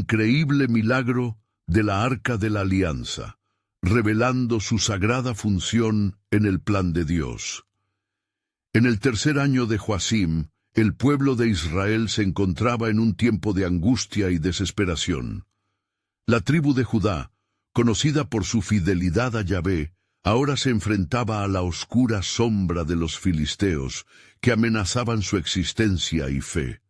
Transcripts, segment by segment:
increíble milagro de la Arca de la Alianza, revelando su sagrada función en el plan de Dios. En el tercer año de Joacim, el pueblo de Israel se encontraba en un tiempo de angustia y desesperación. La tribu de Judá, conocida por su fidelidad a Yahvé, ahora se enfrentaba a la oscura sombra de los filisteos, que amenazaban su existencia y fe.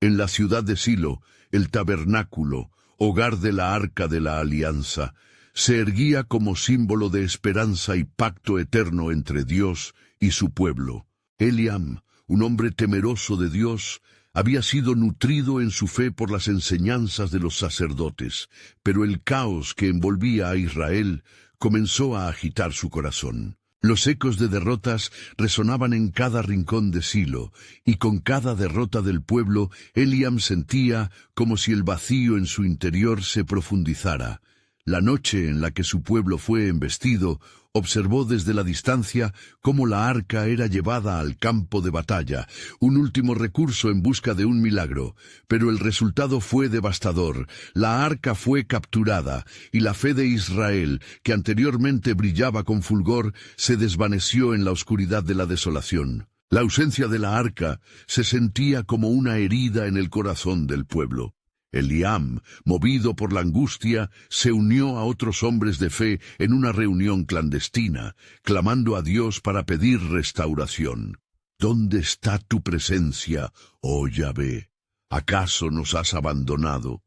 En la ciudad de Silo, el tabernáculo, hogar de la Arca de la Alianza, se erguía como símbolo de esperanza y pacto eterno entre Dios y su pueblo. Eliam, un hombre temeroso de Dios, había sido nutrido en su fe por las enseñanzas de los sacerdotes, pero el caos que envolvía a Israel comenzó a agitar su corazón. Los ecos de derrotas resonaban en cada rincón de Silo, y con cada derrota del pueblo, Eliam sentía como si el vacío en su interior se profundizara. La noche en la que su pueblo fue embestido, observó desde la distancia cómo la arca era llevada al campo de batalla, un último recurso en busca de un milagro, pero el resultado fue devastador. La arca fue capturada, y la fe de Israel, que anteriormente brillaba con fulgor, se desvaneció en la oscuridad de la desolación. La ausencia de la arca se sentía como una herida en el corazón del pueblo. Eliam, movido por la angustia, se unió a otros hombres de fe en una reunión clandestina, clamando a Dios para pedir restauración. ¿Dónde está tu presencia, oh Yahvé? ¿Acaso nos has abandonado?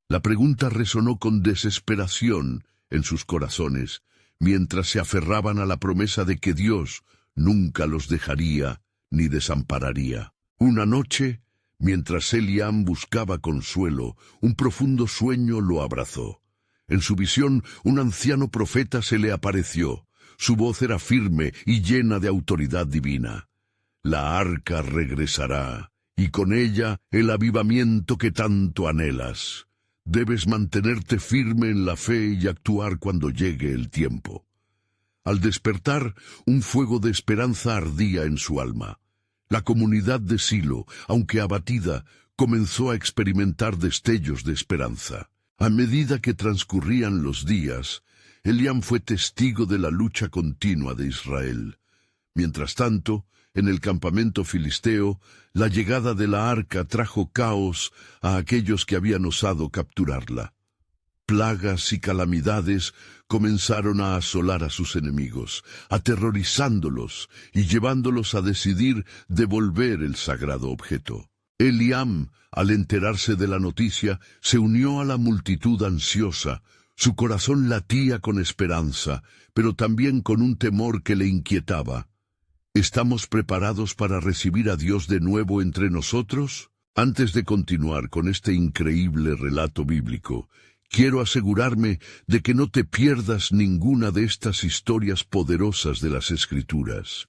La pregunta resonó con desesperación en sus corazones, mientras se aferraban a la promesa de que Dios nunca los dejaría ni desampararía. Una noche, mientras Eliam buscaba consuelo, un profundo sueño lo abrazó. En su visión, un anciano profeta se le apareció. Su voz era firme y llena de autoridad divina. La arca regresará, y con ella el avivamiento que tanto anhelas. Debes mantenerte firme en la fe y actuar cuando llegue el tiempo. Al despertar, un fuego de esperanza ardía en su alma. La comunidad de Silo, aunque abatida, comenzó a experimentar destellos de esperanza. A medida que transcurrían los días, Eliam fue testigo de la lucha continua de Israel. Mientras tanto, en el campamento filisteo, la llegada de la arca trajo caos a aquellos que habían osado capturarla. Plagas y calamidades comenzaron a asolar a sus enemigos, aterrorizándolos y llevándolos a decidir devolver el sagrado objeto. Eliam, al enterarse de la noticia, se unió a la multitud ansiosa. Su corazón latía con esperanza, pero también con un temor que le inquietaba. ¿Estamos preparados para recibir a Dios de nuevo entre nosotros? Antes de continuar con este increíble relato bíblico, quiero asegurarme de que no te pierdas ninguna de estas historias poderosas de las Escrituras.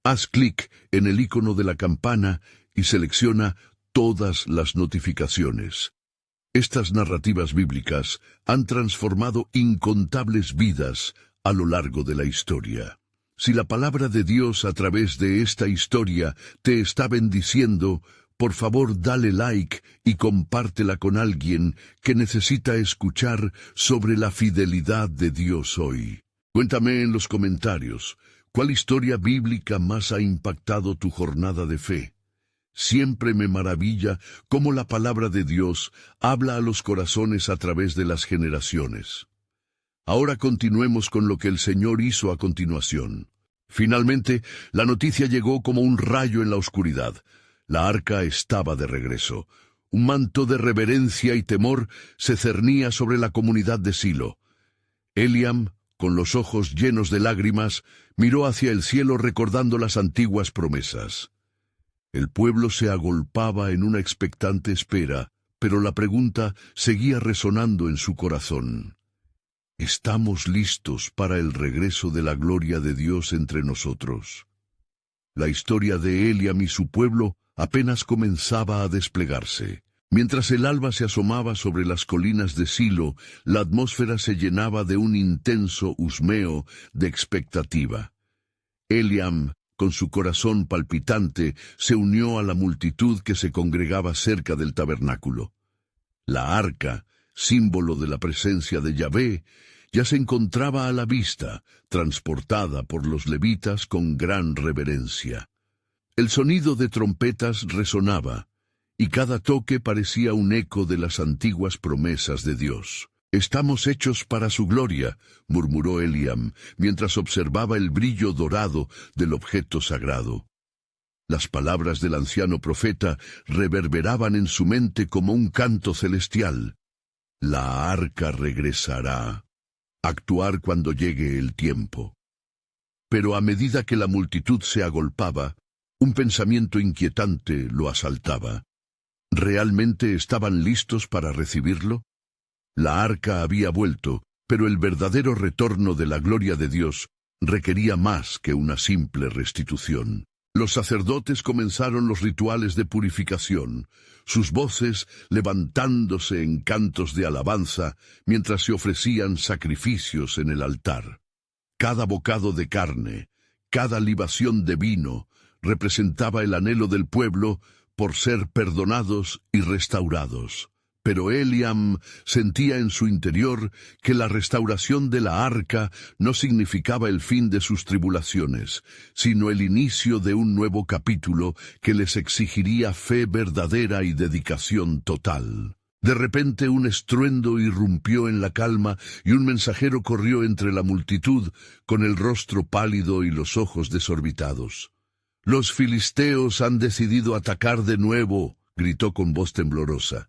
Haz clic en el icono de la campana y selecciona todas las notificaciones. Estas narrativas bíblicas han transformado incontables vidas a lo largo de la historia. Si la palabra de Dios a través de esta historia te está bendiciendo, por favor, dale like y compártela con alguien que necesita escuchar sobre la fidelidad de Dios hoy. Cuéntame en los comentarios, ¿cuál historia bíblica más ha impactado tu jornada de fe? Siempre me maravilla cómo la palabra de Dios habla a los corazones a través de las generaciones. Ahora continuemos con lo que el Señor hizo a continuación. Finalmente, la noticia llegó como un rayo en la oscuridad. La arca estaba de regreso. Un manto de reverencia y temor se cernía sobre la comunidad de Silo. Eliam, con los ojos llenos de lágrimas, miró hacia el cielo recordando las antiguas promesas. El pueblo se agolpaba en una expectante espera, pero la pregunta seguía resonando en su corazón. ¿Estamos listos para el regreso de la gloria de Dios entre nosotros? La historia de Eliam y su pueblo apenas comenzaba a desplegarse. Mientras el alba se asomaba sobre las colinas de Silo, la atmósfera se llenaba de un intenso husmeo de expectativa. Eliam, con su corazón palpitante, se unió a la multitud que se congregaba cerca del tabernáculo. La arca, símbolo de la presencia de Yahvé, ya se encontraba a la vista, transportada por los levitas con gran reverencia. El sonido de trompetas resonaba, y cada toque parecía un eco de las antiguas promesas de Dios. «Estamos hechos para su gloria», murmuró Eliam, mientras observaba el brillo dorado del objeto sagrado. Las palabras del anciano profeta reverberaban en su mente como un canto celestial. La arca regresará. Actuar cuando llegue el tiempo. Pero a medida que la multitud se agolpaba, un pensamiento inquietante lo asaltaba. ¿Realmente estaban listos para recibirlo? La arca había vuelto, pero el verdadero retorno de la gloria de Dios requería más que una simple restitución. Los sacerdotes comenzaron los rituales de purificación, sus voces levantándose en cantos de alabanza mientras se ofrecían sacrificios en el altar. Cada bocado de carne, cada libación de vino, representaba el anhelo del pueblo por ser perdonados y restaurados. Pero Eliam sentía en su interior que la restauración de la arca no significaba el fin de sus tribulaciones, sino el inicio de un nuevo capítulo que les exigiría fe verdadera y dedicación total. De repente un estruendo irrumpió en la calma y un mensajero corrió entre la multitud con el rostro pálido y los ojos desorbitados. «Los filisteos han decidido atacar de nuevo», gritó con voz temblorosa.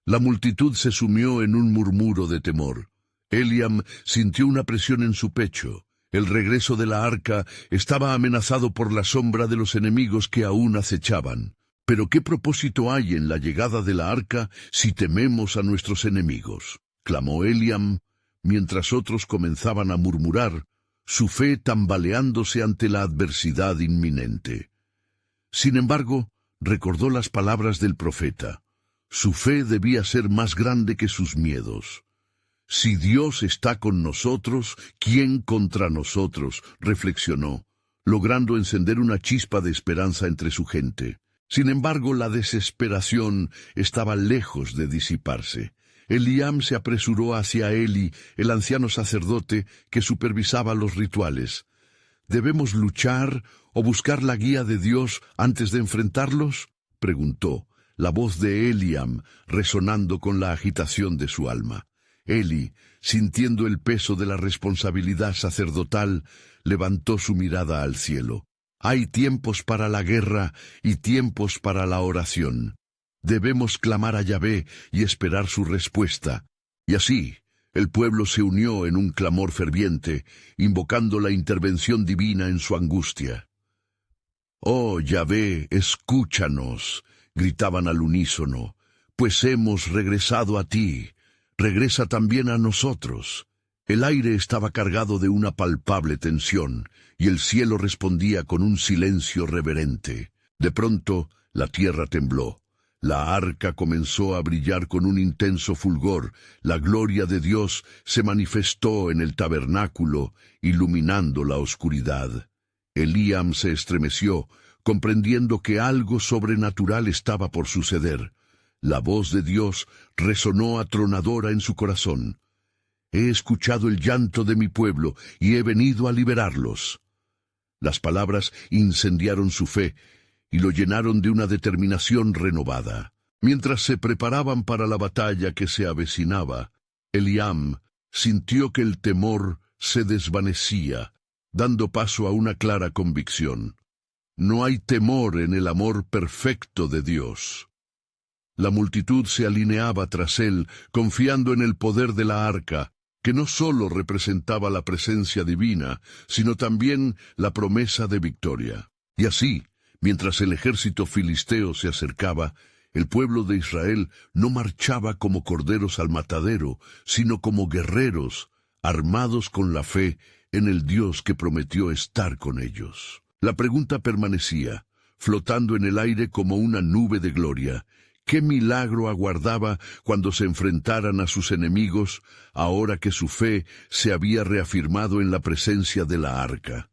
La multitud se sumió en un murmuro de temor. Eliam sintió una presión en su pecho. El regreso de la arca estaba amenazado por la sombra de los enemigos que aún acechaban. «¿Pero qué propósito hay en la llegada de la arca si tememos a nuestros enemigos?», clamó Eliam, mientras otros comenzaban a murmurar, su fe tambaleándose ante la adversidad inminente. Sin embargo, recordó las palabras del profeta. Su fe debía ser más grande que sus miedos. «Si Dios está con nosotros, ¿quién contra nosotros?», reflexionó, logrando encender una chispa de esperanza entre su gente. Sin embargo, la desesperación estaba lejos de disiparse. Eliam se apresuró hacia Eli, el anciano sacerdote que supervisaba los rituales. «¿Debemos luchar o buscar la guía de Dios antes de enfrentarlos?», preguntó, la voz de Eliam resonando con la agitación de su alma. Eli, sintiendo el peso de la responsabilidad sacerdotal, levantó su mirada al cielo. «Hay tiempos para la guerra y tiempos para la oración. Debemos clamar a Yahvé y esperar su respuesta». Y así, el pueblo se unió en un clamor ferviente, invocando la intervención divina en su angustia. «Oh Yahvé, escúchanos», gritaban al unísono, «pues hemos regresado a ti. Regresa también a nosotros». El aire estaba cargado de una palpable tensión, y el cielo respondía con un silencio reverente. De pronto, la tierra tembló. La arca comenzó a brillar con un intenso fulgor. La gloria de Dios se manifestó en el tabernáculo, iluminando la oscuridad. Eliam se estremeció, comprendiendo que algo sobrenatural estaba por suceder. La voz de Dios resonó atronadora en su corazón. «He escuchado el llanto de mi pueblo y he venido a liberarlos». Las palabras incendiaron su fe y lo llenaron de una determinación renovada. Mientras se preparaban para la batalla que se avecinaba, Eliam sintió que el temor se desvanecía, dando paso a una clara convicción. No hay temor en el amor perfecto de Dios. La multitud se alineaba tras él, confiando en el poder de la arca, que no solo representaba la presencia divina, sino también la promesa de victoria. Y así, mientras el ejército filisteo se acercaba, el pueblo de Israel no marchaba como corderos al matadero, sino como guerreros, armados con la fe en el Dios que prometió estar con ellos. La pregunta permanecía, flotando en el aire como una nube de gloria. ¿Qué milagro aguardaba cuando se enfrentaran a sus enemigos, ahora que su fe se había reafirmado en la presencia de la arca?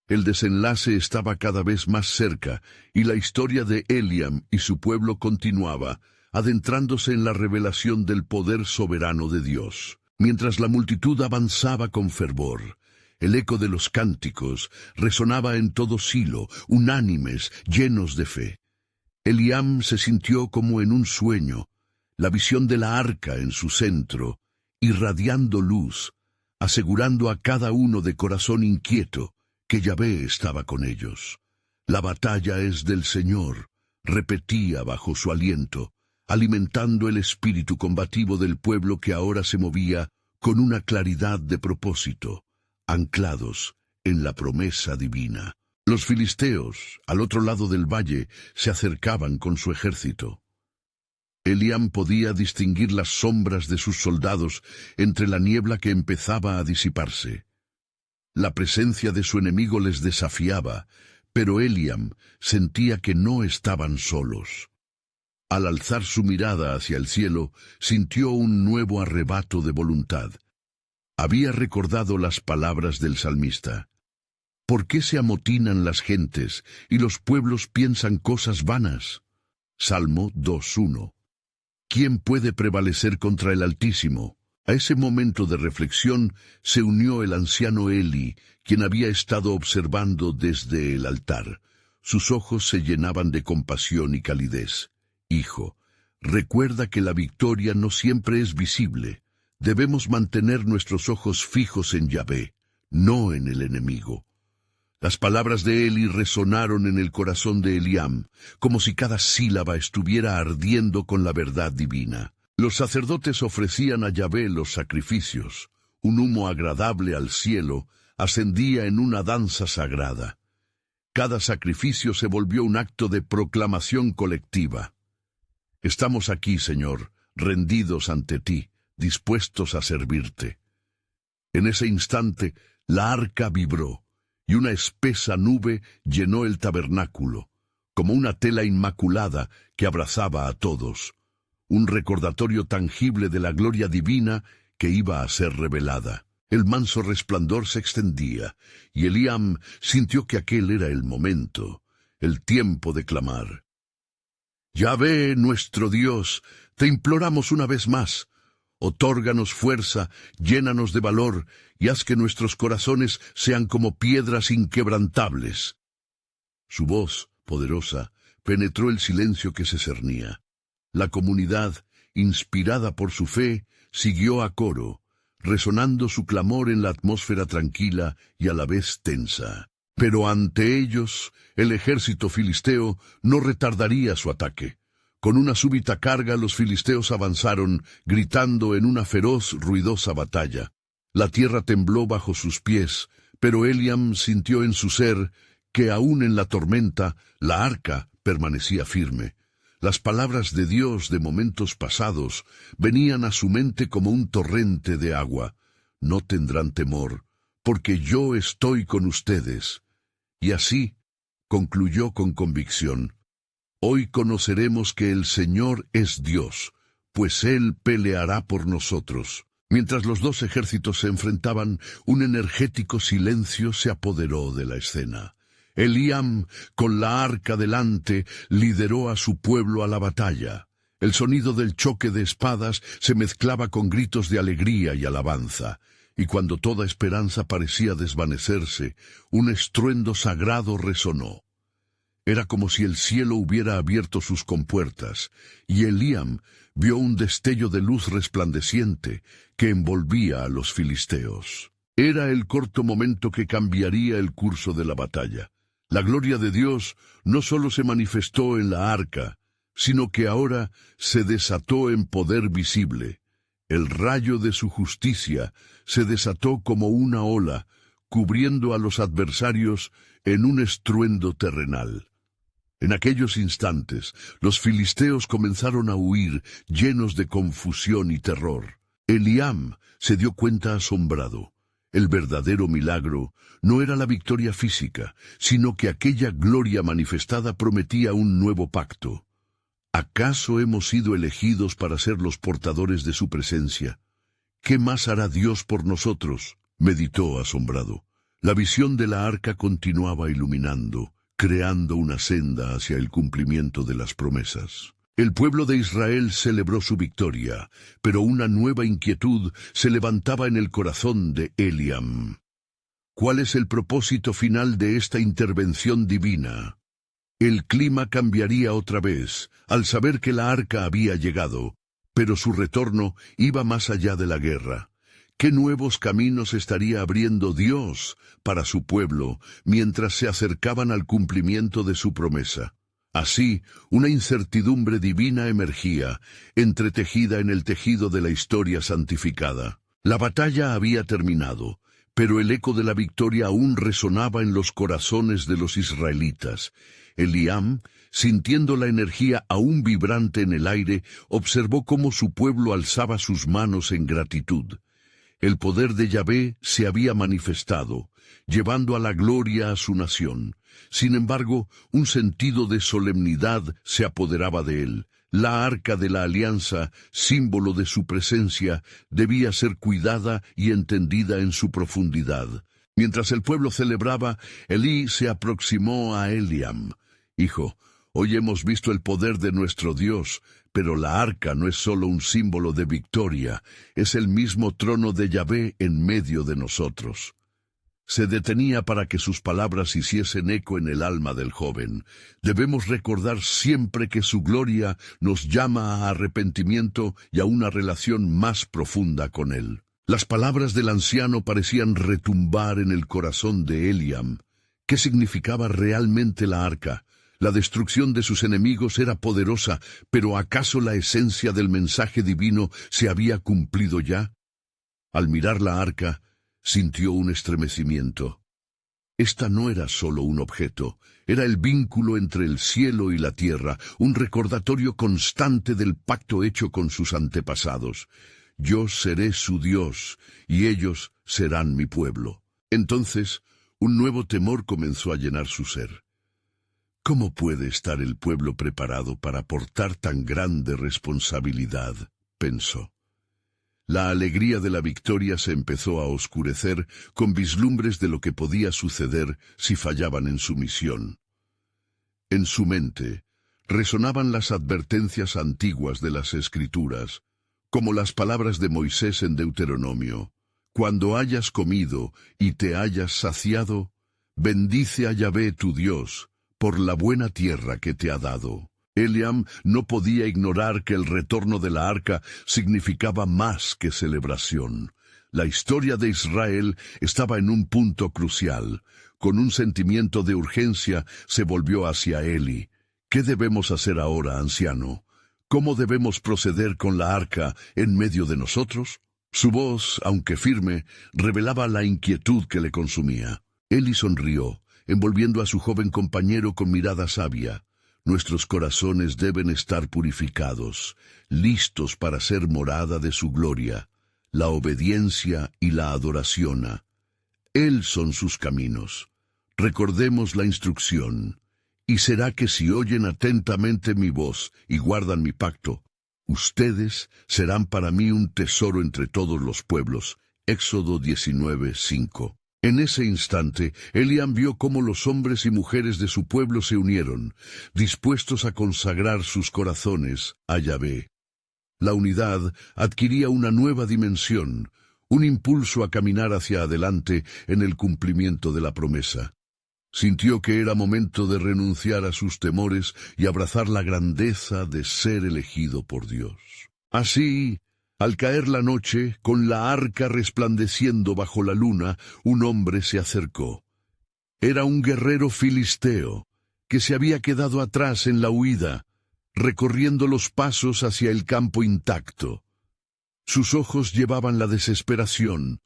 El desenlace estaba cada vez más cerca, y la historia de Eliam y su pueblo continuaba, adentrándose en la revelación del poder soberano de Dios. Mientras la multitud avanzaba con fervor, el eco de los cánticos resonaba en todo Silo, unánimes, llenos de fe. Eliam se sintió como en un sueño, la visión de la arca en su centro, irradiando luz, asegurando a cada uno de corazón inquieto que Yahvé estaba con ellos. La batalla es del Señor, repetía bajo su aliento, alimentando el espíritu combativo del pueblo que ahora se movía con una claridad de propósito, anclados en la promesa divina. Los filisteos, al otro lado del valle, se acercaban con su ejército. Eliam podía distinguir las sombras de sus soldados entre la niebla que empezaba a disiparse. La presencia de su enemigo les desafiaba, pero Eliam sentía que no estaban solos. Al alzar su mirada hacia el cielo, sintió un nuevo arrebato de voluntad. Había recordado las palabras del salmista. ¿Por qué se amotinan las gentes y los pueblos piensan cosas vanas? Salmo 2:1. ¿Quién puede prevalecer contra el Altísimo? A ese momento de reflexión se unió el anciano Eli, quien había estado observando desde el altar. Sus ojos se llenaban de compasión y calidez. Hijo, recuerda que la victoria no siempre es visible. Debemos mantener nuestros ojos fijos en Yahvé, no en el enemigo. Las palabras de Eli resonaron en el corazón de Eliam, como si cada sílaba estuviera ardiendo con la verdad divina. Los sacerdotes ofrecían a Yahvé los sacrificios. Un humo agradable al cielo ascendía en una danza sagrada. Cada sacrificio se volvió un acto de proclamación colectiva. Estamos aquí, Señor, rendidos ante ti, dispuestos a servirte. En ese instante, la arca vibró, y una espesa nube llenó el tabernáculo, como una tela inmaculada que abrazaba a todos, un recordatorio tangible de la gloria divina que iba a ser revelada. El manso resplandor se extendía, y Eliam sintió que aquel era el momento, el tiempo de clamar. Yahvé, nuestro Dios, te imploramos una vez más. Otórganos fuerza, llénanos de valor, y haz que nuestros corazones sean como piedras inquebrantables. Su voz, poderosa, penetró el silencio que se cernía. La comunidad, inspirada por su fe, siguió a coro, resonando su clamor en la atmósfera tranquila y a la vez tensa. Pero ante ellos, el ejército filisteo no retardaría su ataque. Con una súbita carga los filisteos avanzaron, gritando en una feroz, ruidosa batalla. La tierra tembló bajo sus pies, pero Eliam sintió en su ser que aún en la tormenta la arca permanecía firme. Las palabras de Dios de momentos pasados venían a su mente como un torrente de agua. No tendrán temor, porque yo estoy con ustedes. Y así concluyó con convicción. Hoy conoceremos que el Señor es Dios, pues Él peleará por nosotros. Mientras los dos ejércitos se enfrentaban, un energético silencio se apoderó de la escena. Eliam, con la arca delante, lideró a su pueblo a la batalla. El sonido del choque de espadas se mezclaba con gritos de alegría y alabanza, y cuando toda esperanza parecía desvanecerse, un estruendo sagrado resonó. Era como si el cielo hubiera abierto sus compuertas, y Eliam vio un destello de luz resplandeciente que envolvía a los filisteos. Era el corto momento que cambiaría el curso de la batalla. La gloria de Dios no solo se manifestó en la arca, sino que ahora se desató en poder visible. El rayo de su justicia se desató como una ola, cubriendo a los adversarios en un estruendo terrenal. En aquellos instantes, los filisteos comenzaron a huir, llenos de confusión y terror. Eliam se dio cuenta asombrado. El verdadero milagro no era la victoria física, sino que aquella gloria manifestada prometía un nuevo pacto. ¿Acaso hemos sido elegidos para ser los portadores de su presencia? ¿Qué más hará Dios por nosotros?, meditó asombrado. La visión de la arca continuaba iluminando, creando una senda hacia el cumplimiento de las promesas. El pueblo de Israel celebró su victoria, pero una nueva inquietud se levantaba en el corazón de Eliam. ¿Cuál es el propósito final de esta intervención divina? El clima cambiaría otra vez, al saber que la arca había llegado, pero su retorno iba más allá de la guerra. ¿Qué nuevos caminos estaría abriendo Dios para su pueblo mientras se acercaban al cumplimiento de su promesa? Así, una incertidumbre divina emergía, entretejida en el tejido de la historia santificada. La batalla había terminado, pero el eco de la victoria aún resonaba en los corazones de los israelitas. Eliam, sintiendo la energía aún vibrante en el aire, observó cómo su pueblo alzaba sus manos en gratitud. El poder de Yahvé se había manifestado, llevando a la gloria a su nación. Sin embargo, un sentido de solemnidad se apoderaba de él. La arca de la alianza, símbolo de su presencia, debía ser cuidada y entendida en su profundidad. Mientras el pueblo celebraba, Elí se aproximó a Eliam. «Hijo, hoy hemos visto el poder de nuestro Dios, pero la arca no es solo un símbolo de victoria, es el mismo trono de Yahvé en medio de nosotros». Se detenía para que sus palabras hiciesen eco en el alma del joven. Debemos recordar siempre que su gloria nos llama a arrepentimiento y a una relación más profunda con él. Las palabras del anciano parecían retumbar en el corazón de Eliam. ¿Qué significaba realmente la arca? La destrucción de sus enemigos era poderosa, pero ¿acaso la esencia del mensaje divino se había cumplido ya? Al mirar la arca, sintió un estremecimiento. Esta no era solo un objeto, era el vínculo entre el cielo y la tierra, un recordatorio constante del pacto hecho con sus antepasados. Yo seré su Dios, y ellos serán mi pueblo. Entonces, un nuevo temor comenzó a llenar su ser. ¿Cómo puede estar el pueblo preparado para portar tan grande responsabilidad?, pensó. La alegría de la victoria se empezó a oscurecer con vislumbres de lo que podía suceder si fallaban en su misión. En su mente resonaban las advertencias antiguas de las Escrituras, como las palabras de Moisés en Deuteronomio: «Cuando hayas comido y te hayas saciado, bendice a Yahvé tu Dios por la buena tierra que te ha dado». Eliam no podía ignorar que el retorno de la arca significaba más que celebración. La historia de Israel estaba en un punto crucial. Con un sentimiento de urgencia se volvió hacia Eli. ¿Qué debemos hacer ahora, anciano? ¿Cómo debemos proceder con la arca en medio de nosotros? Su voz, aunque firme, revelaba la inquietud que le consumía. Eli sonrió, envolviendo a su joven compañero con mirada sabia. Nuestros corazones deben estar purificados, listos para ser morada de su gloria. La obediencia y la adoración. Él son sus caminos. Recordemos la instrucción. Y será que si oyen atentamente mi voz y guardan mi pacto, ustedes serán para mí un tesoro entre todos los pueblos. Éxodo 19:5. En ese instante, Eliam vio cómo los hombres y mujeres de su pueblo se unieron, dispuestos a consagrar sus corazones a Yahvé. La unidad adquiría una nueva dimensión, un impulso a caminar hacia adelante en el cumplimiento de la promesa. Sintió que era momento de renunciar a sus temores y abrazar la grandeza de ser elegido por Dios. Así, al caer la noche, con la arca resplandeciendo bajo la luna, un hombre se acercó. Era un guerrero filisteo, que se había quedado atrás en la huida, recorriendo los pasos hacia el campo intacto. Sus ojos llevaban la desesperación,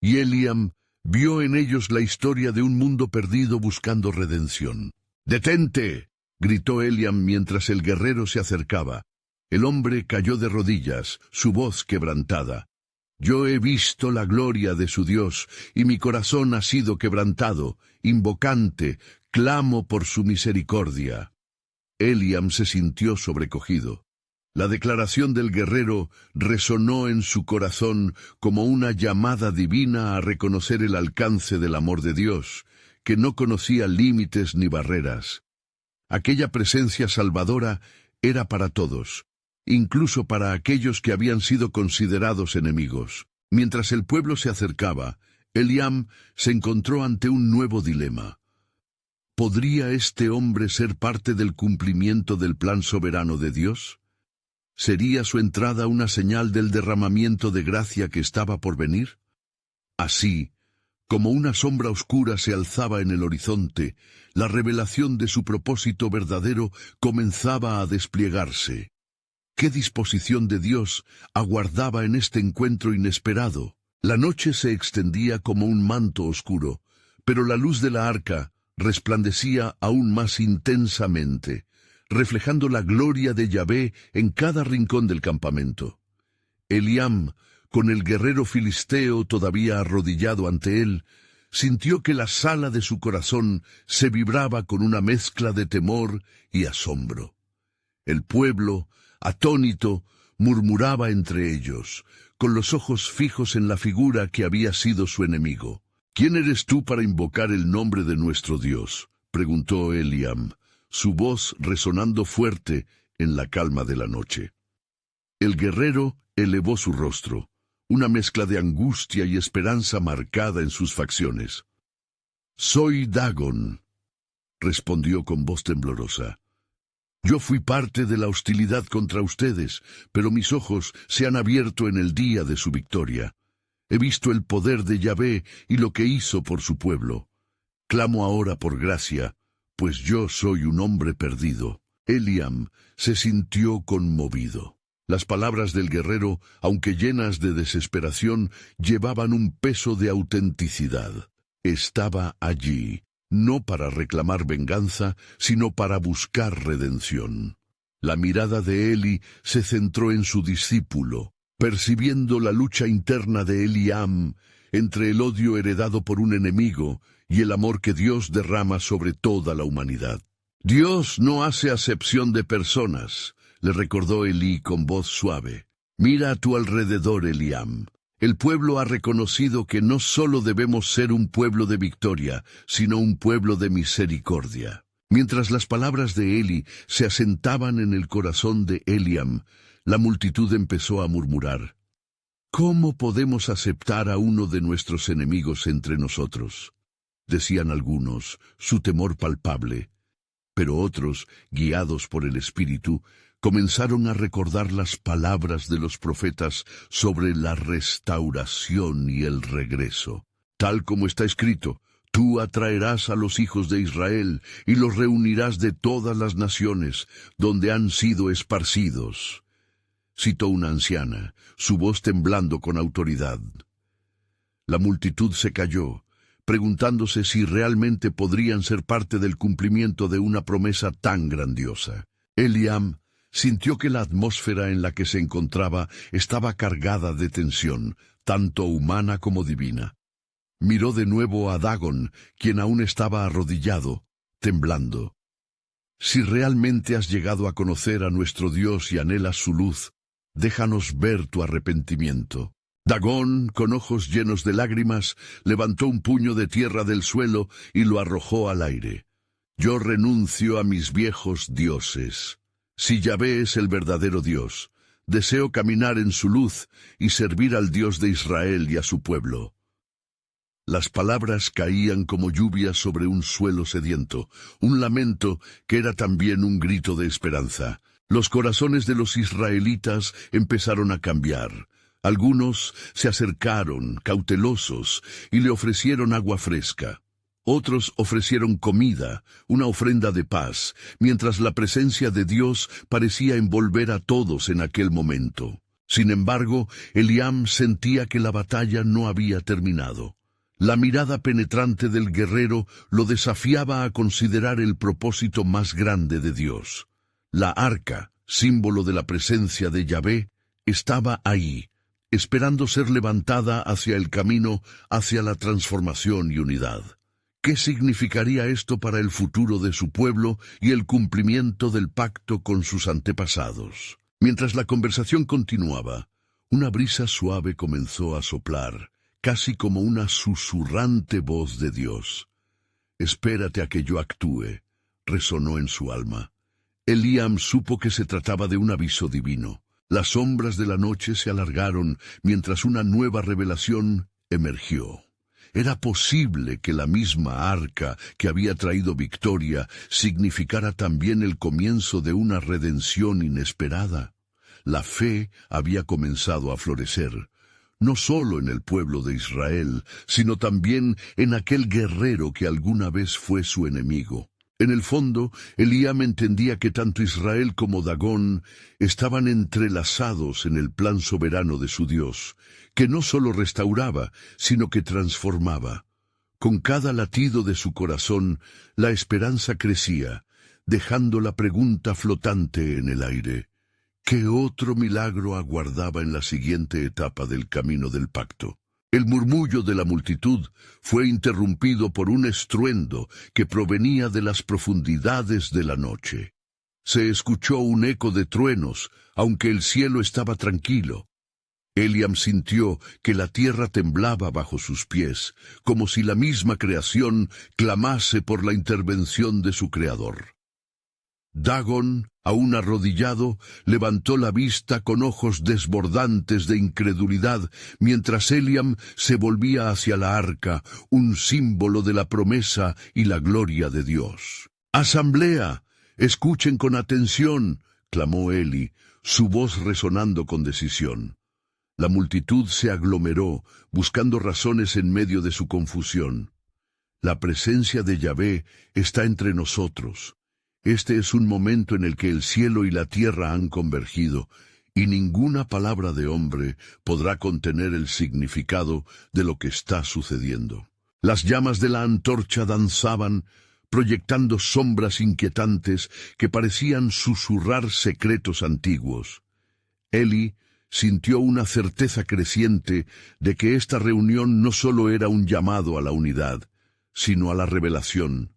y Eliam vio en ellos la historia de un mundo perdido buscando redención. «¡Detente!», gritó Eliam mientras el guerrero se acercaba. El hombre cayó de rodillas, su voz quebrantada. «Yo he visto la gloria de su Dios, y mi corazón ha sido quebrantado. Invocante, clamo por su misericordia». Eliam se sintió sobrecogido. La declaración del guerrero resonó en su corazón como una llamada divina a reconocer el alcance del amor de Dios, que no conocía límites ni barreras. Aquella presencia salvadora era para todos, incluso para aquellos que habían sido considerados enemigos. Mientras el pueblo se acercaba, Eliam se encontró ante un nuevo dilema. ¿Podría este hombre ser parte del cumplimiento del plan soberano de Dios? ¿Sería su entrada una señal del derramamiento de gracia que estaba por venir? Así, como una sombra oscura se alzaba en el horizonte, la revelación de su propósito verdadero comenzaba a despliegarse. ¿Qué disposición de Dios aguardaba en este encuentro inesperado? La noche se extendía como un manto oscuro, pero la luz de la arca resplandecía aún más intensamente, reflejando la gloria de Yahvé en cada rincón del campamento. Eliam, con el guerrero filisteo todavía arrodillado ante él, sintió que la sala de su corazón se vibraba con una mezcla de temor y asombro. El pueblo, atónito, murmuraba entre ellos, con los ojos fijos en la figura que había sido su enemigo. «¿Quién eres tú para invocar el nombre de nuestro Dios?», preguntó Eliam, su voz resonando fuerte en la calma de la noche. El guerrero elevó su rostro, una mezcla de angustia y esperanza marcada en sus facciones. «Soy Dagon», respondió con voz temblorosa. «Yo fui parte de la hostilidad contra ustedes, pero mis ojos se han abierto en el día de su victoria. He visto el poder de Yahvé y lo que hizo por su pueblo. Clamo ahora por gracia, pues yo soy un hombre perdido». Eliam se sintió conmovido. Las palabras del guerrero, aunque llenas de desesperación, llevaban un peso de autenticidad. Estaba allí, no para reclamar venganza, sino para buscar redención. La mirada de Eli se centró en su discípulo, percibiendo la lucha interna de Eliam entre el odio heredado por un enemigo y el amor que Dios derrama sobre toda la humanidad. «Dios no hace acepción de personas», le recordó Elí con voz suave. «Mira a tu alrededor, Eliam. El pueblo ha reconocido que no solo debemos ser un pueblo de victoria, sino un pueblo de misericordia». Mientras las palabras de Eli se asentaban en el corazón de Eliam, la multitud empezó a murmurar. «¿Cómo podemos aceptar a uno de nuestros enemigos entre nosotros?», decían algunos, su temor palpable. Pero otros, guiados por el Espíritu, comenzaron a recordar las palabras de los profetas sobre la restauración y el regreso. Tal como está escrito, «Tú atraerás a los hijos de Israel y los reunirás de todas las naciones donde han sido esparcidos», citó una anciana, su voz temblando con autoridad. La multitud se calló, preguntándose si realmente podrían ser parte del cumplimiento de una promesa tan grandiosa. Eliam sintió que la atmósfera en la que se encontraba estaba cargada de tensión, tanto humana como divina. Miró de nuevo a Dagon, quien aún estaba arrodillado, temblando. «Si realmente has llegado a conocer a nuestro Dios y anhelas su luz, déjanos ver tu arrepentimiento». Dagón, con ojos llenos de lágrimas, levantó un puño de tierra del suelo y lo arrojó al aire. «Yo renuncio a mis viejos dioses. Si Yahvé es el verdadero Dios, deseo caminar en su luz y servir al Dios de Israel y a su pueblo». Las palabras caían como lluvia sobre un suelo sediento, un lamento que era también un grito de esperanza. Los corazones de los israelitas empezaron a cambiar. Algunos se acercaron, cautelosos, y le ofrecieron agua fresca. Otros ofrecieron comida, una ofrenda de paz, mientras la presencia de Dios parecía envolver a todos en aquel momento. Sin embargo, Eliam sentía que la batalla no había terminado. La mirada penetrante del guerrero lo desafiaba a considerar el propósito más grande de Dios. La arca, símbolo de la presencia de Yahvé, estaba ahí, esperando ser levantada hacia el camino, hacia la transformación y unidad. ¿Qué significaría esto para el futuro de su pueblo y el cumplimiento del pacto con sus antepasados? Mientras la conversación continuaba, una brisa suave comenzó a soplar, casi como una susurrante voz de Dios. «Espérate a que yo actúe», resonó en su alma. Eliam supo que se trataba de un aviso divino. Las sombras de la noche se alargaron mientras una nueva revelación emergió. Era posible que la misma arca que había traído victoria significara también el comienzo de una redención inesperada. La fe había comenzado a florecer, no solo en el pueblo de Israel, sino también en aquel guerrero que alguna vez fue su enemigo. En el fondo, Eliam entendía que tanto Israel como Dagón estaban entrelazados en el plan soberano de su Dios, que no solo restauraba, sino que transformaba. Con cada latido de su corazón, la esperanza crecía, dejando la pregunta flotante en el aire. ¿Qué otro milagro aguardaba en la siguiente etapa del camino del pacto? El murmullo de la multitud fue interrumpido por un estruendo que provenía de las profundidades de la noche. Se escuchó un eco de truenos, aunque el cielo estaba tranquilo. Eliam sintió que la tierra temblaba bajo sus pies, como si la misma creación clamase por la intervención de su Creador. Dagón, aún arrodillado, levantó la vista con ojos desbordantes de incredulidad, mientras Eliam se volvía hacia la arca, un símbolo de la promesa y la gloria de Dios. «¡Asamblea! Escuchen con atención», clamó Eli, su voz resonando con decisión. La multitud se aglomeró, buscando razones en medio de su confusión. La presencia de Yahvé está entre nosotros. Este es un momento en el que el cielo y la tierra han convergido, y ninguna palabra de hombre podrá contener el significado de lo que está sucediendo. Las llamas de la antorcha danzaban, proyectando sombras inquietantes que parecían susurrar secretos antiguos. Eli sintió una certeza creciente de que esta reunión no solo era un llamado a la unidad, sino a la revelación.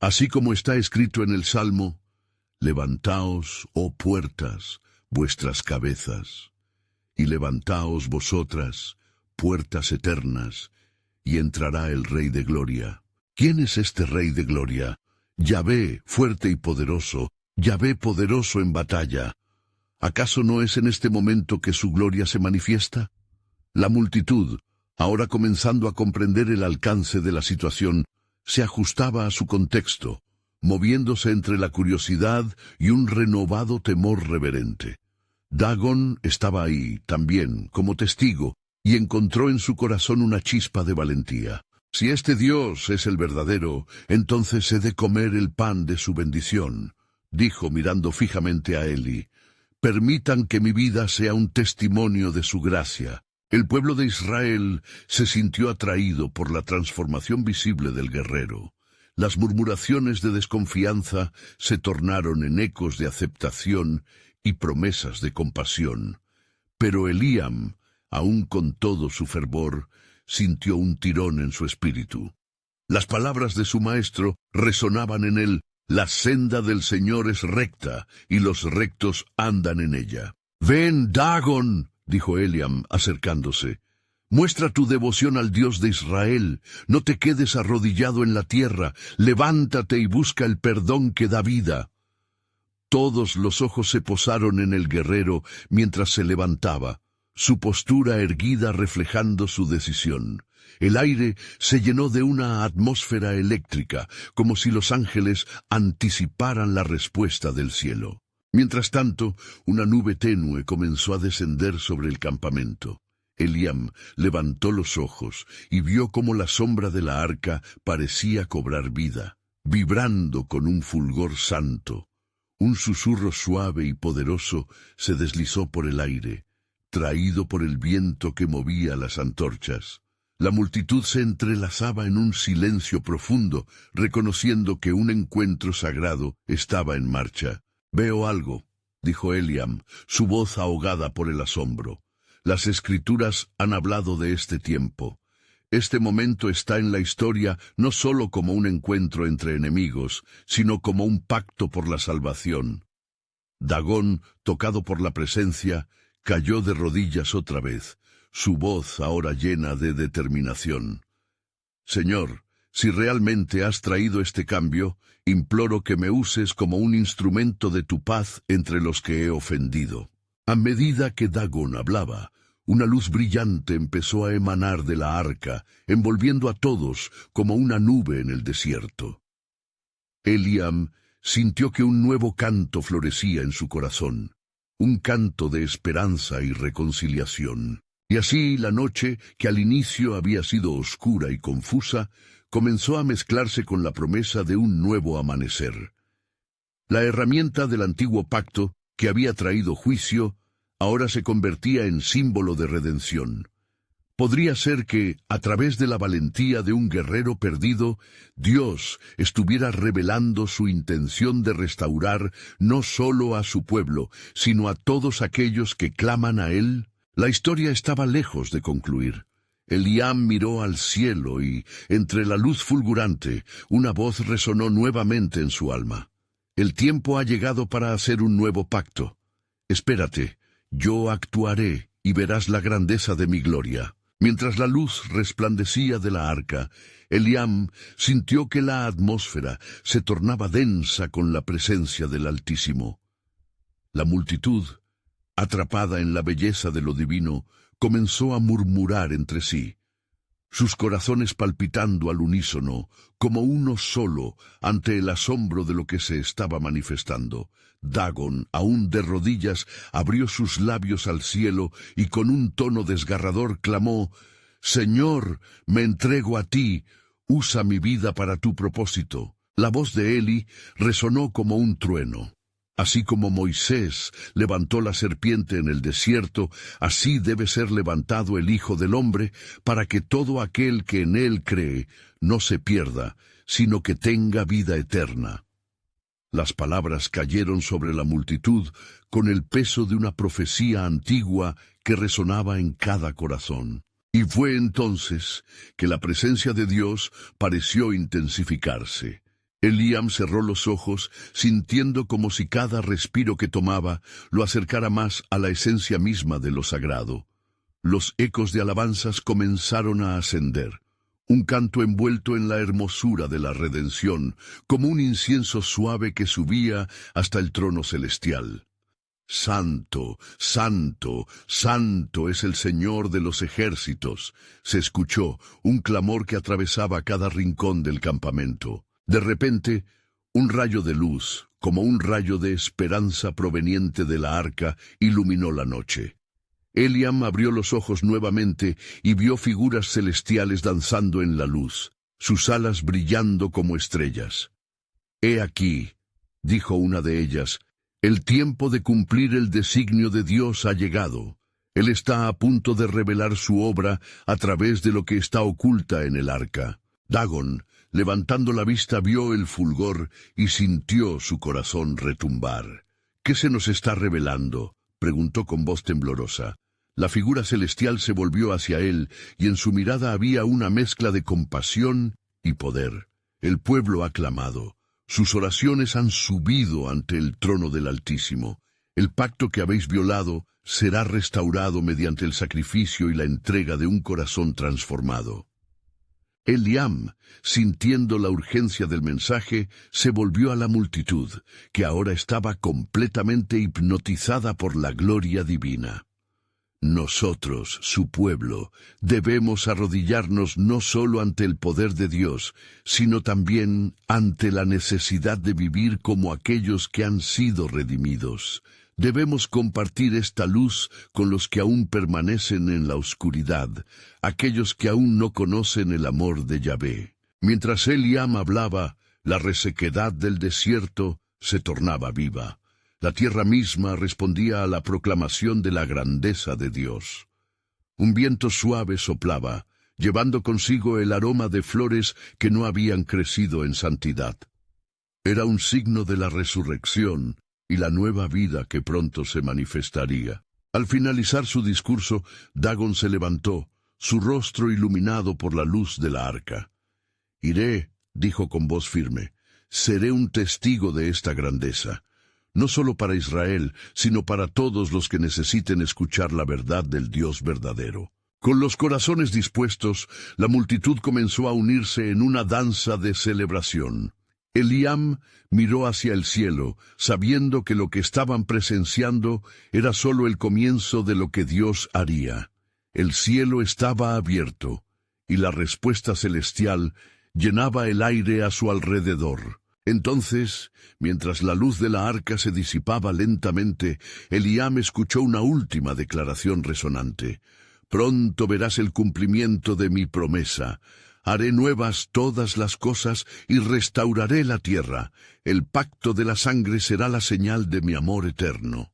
Así como está escrito en el Salmo, «Levantaos, oh puertas, vuestras cabezas, y levantaos vosotras, puertas eternas, y entrará el Rey de Gloria». ¿Quién es este Rey de Gloria? Yahvé, fuerte y poderoso, Yahvé poderoso en batalla. ¿Acaso no es en este momento que su gloria se manifiesta? La multitud, ahora comenzando a comprender el alcance de la situación, se ajustaba a su contexto, moviéndose entre la curiosidad y un renovado temor reverente. Dagón estaba ahí, también, como testigo, y encontró en su corazón una chispa de valentía. Si este Dios es el verdadero, entonces he de comer el pan de su bendición, dijo mirando fijamente a Eli. Permitan que mi vida sea un testimonio de su gracia. El pueblo de Israel se sintió atraído por la transformación visible del guerrero. Las murmuraciones de desconfianza se tornaron en ecos de aceptación y promesas de compasión. Pero Eliam, aun con todo su fervor, sintió un tirón en su espíritu. Las palabras de su maestro resonaban en él: «La senda del Señor es recta, y los rectos andan en ella». «Ven, Dagón», dijo Eliam, acercándose. «Muestra tu devoción al Dios de Israel. No te quedes arrodillado en la tierra. Levántate y busca el perdón que da vida». Todos los ojos se posaron en el guerrero mientras se levantaba, su postura erguida reflejando su decisión. El aire se llenó de una atmósfera eléctrica, como si los ángeles anticiparan la respuesta del cielo. Mientras tanto, una nube tenue comenzó a descender sobre el campamento. Eliam levantó los ojos y vio cómo la sombra de la arca parecía cobrar vida, vibrando con un fulgor santo. Un susurro suave y poderoso se deslizó por el aire, traído por el viento que movía las antorchas. La multitud se entrelazaba en un silencio profundo, reconociendo que un encuentro sagrado estaba en marcha. «Veo algo», dijo Eliam, su voz ahogada por el asombro. «Las Escrituras han hablado de este tiempo. Este momento está en la historia no solo como un encuentro entre enemigos, sino como un pacto por la salvación». Dagón, tocado por la presencia, cayó de rodillas otra vez, su voz ahora llena de determinación. «Señor, Si realmente has traído este cambio, imploro que me uses como un instrumento de tu paz entre los que he ofendido». A medida que Dagon hablaba, una luz brillante empezó a emanar de la arca, envolviendo a todos como una nube en el desierto. Eliam sintió que un nuevo canto florecía en su corazón, un canto de esperanza y reconciliación. Y así la noche, que al inicio había sido oscura y confusa, comenzó a mezclarse con la promesa de un nuevo amanecer. La herramienta del antiguo pacto, que había traído juicio, ahora se convertía en símbolo de redención. Podría ser que, a través de la valentía de un guerrero perdido, Dios estuviera revelando su intención de restaurar no solo a su pueblo, sino a todos aquellos que claman a Él. La historia estaba lejos de concluir. Eliam miró al cielo y, entre la luz fulgurante, una voz resonó nuevamente en su alma. «El tiempo ha llegado para hacer un nuevo pacto. Espérate, yo actuaré y verás la grandeza de mi gloria». Mientras la luz resplandecía de la arca, Eliam sintió que la atmósfera se tornaba densa con la presencia del Altísimo. La multitud, atrapada en la belleza de lo divino, comenzó a murmurar entre sí, sus corazones palpitando al unísono, como uno solo, ante el asombro de lo que se estaba manifestando. Dagon, aún de rodillas, abrió sus labios al cielo y con un tono desgarrador clamó: «Señor, me entrego a ti, usa mi vida para tu propósito». La voz de Eli resonó como un trueno. Así como Moisés levantó la serpiente en el desierto, así debe ser levantado el Hijo del Hombre, para que todo aquel que en él cree no se pierda, sino que tenga vida eterna. Las palabras cayeron sobre la multitud con el peso de una profecía antigua que resonaba en cada corazón. Y fue entonces que la presencia de Dios pareció intensificarse. Eliam cerró los ojos, sintiendo como si cada respiro que tomaba lo acercara más a la esencia misma de lo sagrado. Los ecos de alabanzas comenzaron a ascender. Un canto envuelto en la hermosura de la redención, como un incienso suave que subía hasta el trono celestial. «Santo, santo, santo es el Señor de los ejércitos», se escuchó un clamor que atravesaba cada rincón del campamento. De repente, un rayo de luz, como un rayo de esperanza proveniente de la arca, iluminó la noche. Eliam abrió los ojos nuevamente y vio figuras celestiales danzando en la luz, sus alas brillando como estrellas. «He aquí», dijo una de ellas, «el tiempo de cumplir el designio de Dios ha llegado. Él está a punto de revelar su obra a través de lo que está oculta en el arca». Dagon, levantando la vista, vio el fulgor y sintió su corazón retumbar. «¿Qué se nos está revelando?», preguntó con voz temblorosa. La figura celestial se volvió hacia él, y en su mirada había una mezcla de compasión y poder. «El pueblo ha clamado. Sus oraciones han subido ante el trono del Altísimo. El pacto que habéis violado será restaurado mediante el sacrificio y la entrega de un corazón transformado». Eliam, sintiendo la urgencia del mensaje, se volvió a la multitud, que ahora estaba completamente hipnotizada por la gloria divina. Nosotros, su pueblo, debemos arrodillarnos no solo ante el poder de Dios, sino también ante la necesidad de vivir como aquellos que han sido redimidos. Debemos compartir esta luz con los que aún permanecen en la oscuridad, aquellos que aún no conocen el amor de Yahvé. Mientras Eliam hablaba, la resequedad del desierto se tornaba viva. La tierra misma respondía a la proclamación de la grandeza de Dios. Un viento suave soplaba, llevando consigo el aroma de flores que no habían crecido en santidad. Era un signo de la resurrección y la nueva vida que pronto se manifestaría. Al finalizar su discurso, Dagon se levantó, su rostro iluminado por la luz de la arca. «Iré», dijo con voz firme, «seré un testigo de esta grandeza, no solo para Israel, sino para todos los que necesiten escuchar la verdad del Dios verdadero». Con los corazones dispuestos, la multitud comenzó a unirse en una danza de celebración. Eliam miró hacia el cielo, sabiendo que lo que estaban presenciando era solo el comienzo de lo que Dios haría. El cielo estaba abierto, y la respuesta celestial llenaba el aire a su alrededor. Entonces, mientras la luz de la arca se disipaba lentamente, Eliam escuchó una última declaración resonante. «Pronto verás el cumplimiento de mi promesa. Haré nuevas todas las cosas y restauraré la tierra. El pacto de la sangre será la señal de mi amor eterno».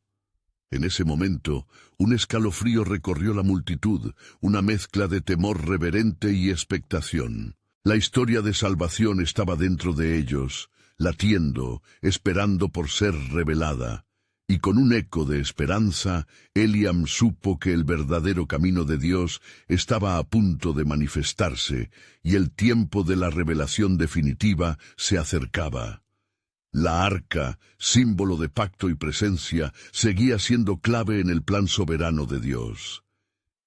En ese momento, un escalofrío recorrió la multitud, una mezcla de temor reverente y expectación. La historia de salvación estaba dentro de ellos, latiendo, esperando por ser revelada. Y con un eco de esperanza, Eliam supo que el verdadero camino de Dios estaba a punto de manifestarse, y el tiempo de la revelación definitiva se acercaba. La arca, símbolo de pacto y presencia, seguía siendo clave en el plan soberano de Dios.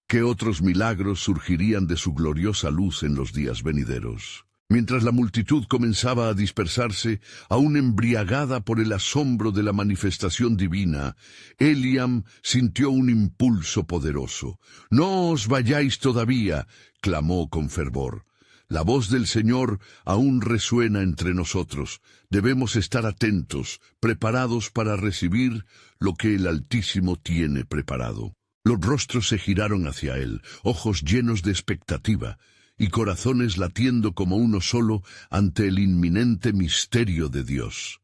¿Qué otros milagros surgirían de su gloriosa luz en los días venideros? Mientras la multitud comenzaba a dispersarse, aún embriagada por el asombro de la manifestación divina, Eliam sintió un impulso poderoso. «No os vayáis todavía», clamó con fervor. «La voz del Señor aún resuena entre nosotros. Debemos estar atentos, preparados para recibir lo que el Altísimo tiene preparado». Los rostros se giraron hacia él, ojos llenos de expectativa, y corazones latiendo como uno solo ante el inminente misterio de Dios.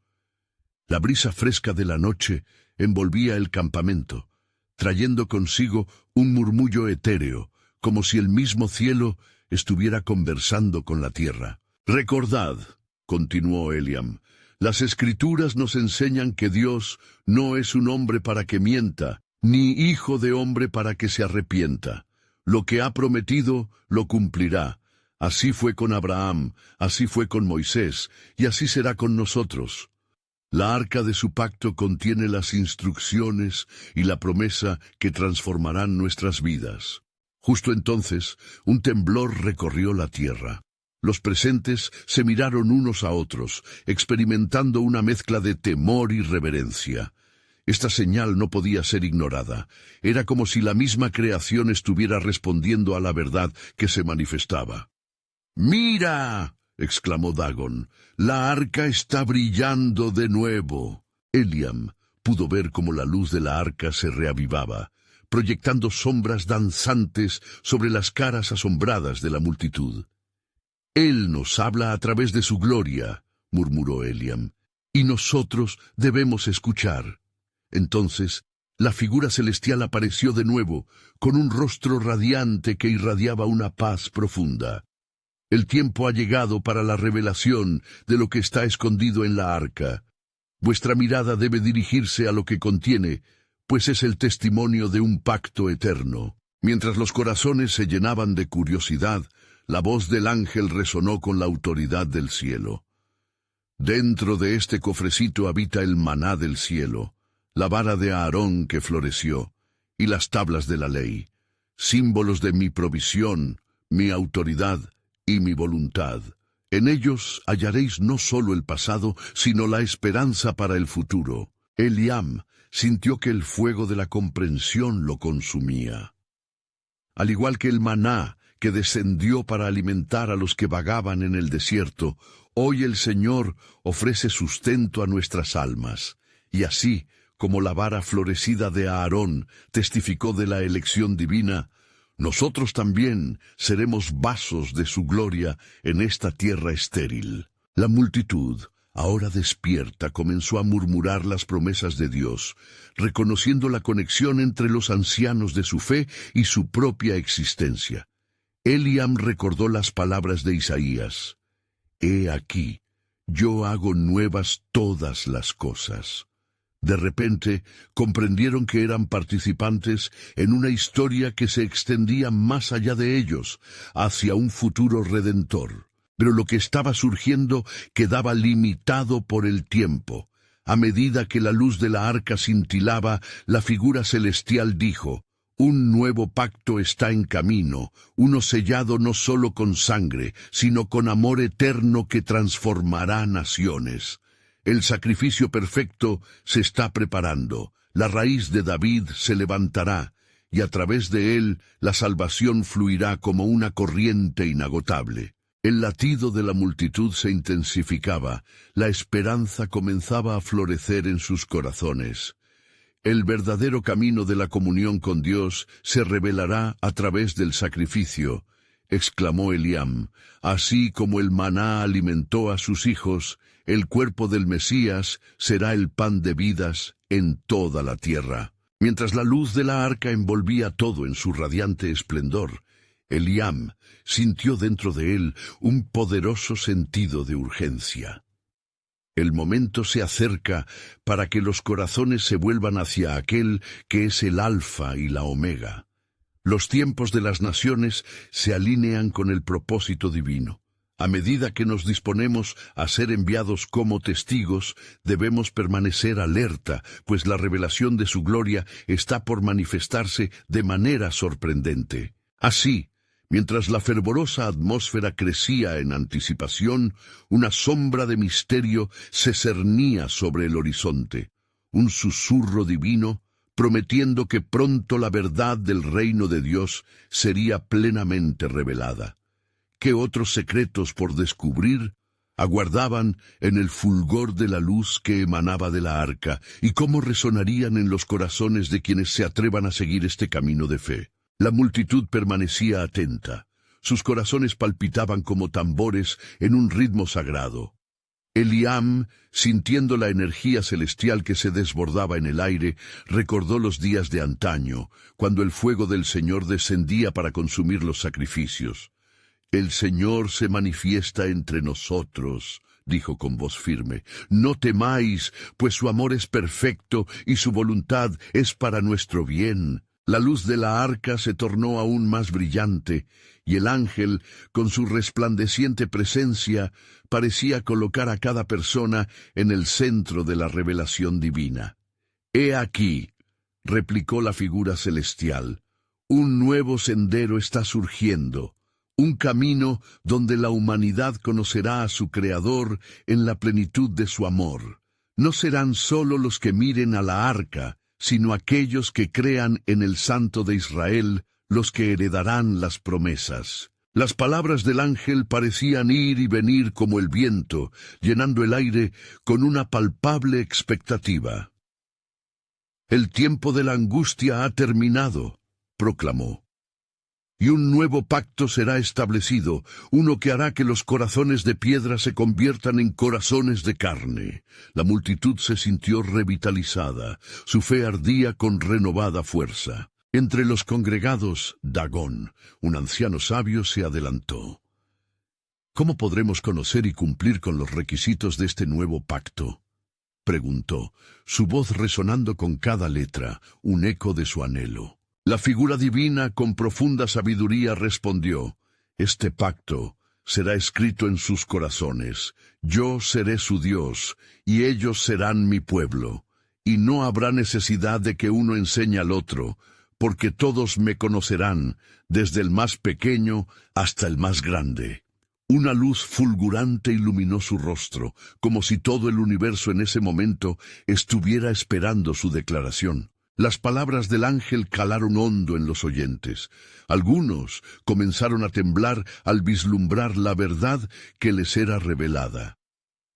La brisa fresca de la noche envolvía el campamento, trayendo consigo un murmullo etéreo, como si el mismo cielo estuviera conversando con la tierra. «Recordad», continuó Eliam, «las Escrituras nos enseñan que Dios no es un hombre para que mienta, ni hijo de hombre para que se arrepienta. Lo que ha prometido, lo cumplirá. Así fue con Abraham, así fue con Moisés, y así será con nosotros». La arca de su pacto contiene las instrucciones y la promesa que transformarán nuestras vidas. Justo entonces, un temblor recorrió la tierra. Los presentes se miraron unos a otros, experimentando una mezcla de temor y reverencia. Esta señal no podía ser ignorada. Era como si la misma creación estuviera respondiendo a la verdad que se manifestaba. «¡Mira!», exclamó Dagon, «la arca está brillando de nuevo». Eliam pudo ver cómo la luz de la arca se reavivaba, proyectando sombras danzantes sobre las caras asombradas de la multitud. «Él nos habla a través de su gloria», murmuró Eliam, «y nosotros debemos escuchar». Entonces, la figura celestial apareció de nuevo, con un rostro radiante que irradiaba una paz profunda. «El tiempo ha llegado para la revelación de lo que está escondido en la arca. Vuestra mirada debe dirigirse a lo que contiene, pues es el testimonio de un pacto eterno». Mientras los corazones se llenaban de curiosidad, la voz del ángel resonó con la autoridad del cielo. «Dentro de este cofrecito habita el maná del cielo, la vara de Aarón que floreció, y las tablas de la ley, símbolos de mi provisión, mi autoridad y mi voluntad. En ellos hallaréis no solo el pasado, sino la esperanza para el futuro». Eliam sintió que el fuego de la comprensión lo consumía. Al igual que el maná que descendió para alimentar a los que vagaban en el desierto, hoy el Señor ofrece sustento a nuestras almas, y así, como la vara florecida de Aarón testificó de la elección divina, nosotros también seremos vasos de su gloria en esta tierra estéril. La multitud, ahora despierta, comenzó a murmurar las promesas de Dios, reconociendo la conexión entre los ancianos de su fe y su propia existencia. Eliam recordó las palabras de Isaías: «He aquí, yo hago nuevas todas las cosas». De repente, comprendieron que eran participantes en una historia que se extendía más allá de ellos, hacia un futuro redentor. Pero lo que estaba surgiendo quedaba limitado por el tiempo. A medida que la luz de la arca cintilaba, la figura celestial dijo: Un nuevo pacto está en camino, uno sellado no solo con sangre, sino con amor eterno que transformará naciones. El sacrificio perfecto se está preparando, la raíz de David se levantará, y a través de él la salvación fluirá como una corriente inagotable. El latido de la multitud se intensificaba, la esperanza comenzaba a florecer en sus corazones. El verdadero camino de la comunión con Dios se revelará a través del sacrificio, exclamó Eliam. Así como el maná alimentó a sus hijos, el cuerpo del Mesías será el pan de vidas en toda la tierra. Mientras la luz de la arca envolvía todo en su radiante esplendor, Eliam sintió dentro de él un poderoso sentido de urgencia. El momento se acerca para que los corazones se vuelvan hacia aquel que es el Alfa y la Omega. Los tiempos de las naciones se alinean con el propósito divino. A medida que nos disponemos a ser enviados como testigos, debemos permanecer alerta, pues la revelación de su gloria está por manifestarse de manera sorprendente. Así, mientras la fervorosa atmósfera crecía en anticipación, una sombra de misterio se cernía sobre el horizonte, un susurro divino prometiendo que pronto la verdad del reino de Dios sería plenamente revelada. ¿Qué otros secretos por descubrir aguardaban en el fulgor de la luz que emanaba de la arca, y cómo resonarían en los corazones de quienes se atrevan a seguir este camino de fe? La multitud permanecía atenta. Sus corazones palpitaban como tambores en un ritmo sagrado. Eliam, sintiendo la energía celestial que se desbordaba en el aire, recordó los días de antaño, cuando el fuego del Señor descendía para consumir los sacrificios. «El Señor se manifiesta entre nosotros», dijo con voz firme. «No temáis, pues su amor es perfecto y su voluntad es para nuestro bien». La luz de la arca se tornó aún más brillante, y el ángel, con su resplandeciente presencia, parecía colocar a cada persona en el centro de la revelación divina. «He aquí», replicó la figura celestial, «un nuevo sendero está surgiendo, un camino donde la humanidad conocerá a su Creador en la plenitud de su amor. No serán solo los que miren a la arca, sino aquellos que crean en el Santo de Israel, los que heredarán las promesas». Las palabras del ángel parecían ir y venir como el viento, llenando el aire con una palpable expectativa. «El tiempo de la angustia ha terminado», proclamó. «Y un nuevo pacto será establecido, uno que hará que los corazones de piedra se conviertan en corazones de carne». La multitud se sintió revitalizada, su fe ardía con renovada fuerza. Entre los congregados, Dagón, un anciano sabio, se adelantó. «¿Cómo podremos conocer y cumplir con los requisitos de este nuevo pacto?», preguntó, su voz resonando con cada letra, un eco de su anhelo. La figura divina, con profunda sabiduría, respondió: «Este pacto será escrito en sus corazones. Yo seré su Dios, y ellos serán mi pueblo. Y no habrá necesidad de que uno enseñe al otro, porque todos me conocerán, desde el más pequeño hasta el más grande». Una luz fulgurante iluminó su rostro, como si todo el universo en ese momento estuviera esperando su declaración. Las palabras del ángel calaron hondo en los oyentes. Algunos comenzaron a temblar al vislumbrar la verdad que les era revelada.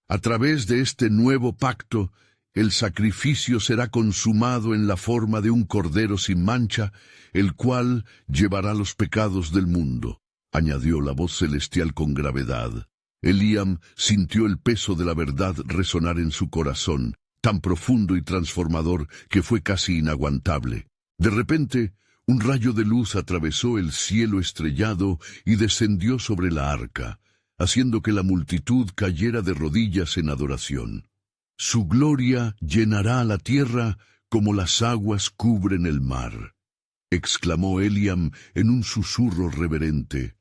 A través de este nuevo pacto, el sacrificio será consumado en la forma de un cordero sin mancha, el cual llevará los pecados del mundo, añadió la voz celestial con gravedad. Eliam sintió el peso de la verdad resonar en su corazón, tan profundo y transformador que fue casi inaguantable. De repente, un rayo de luz atravesó el cielo estrellado y descendió sobre la arca, haciendo que la multitud cayera de rodillas en adoración. «Su gloria llenará la tierra como las aguas cubren el mar», exclamó Eliam en un susurro reverente,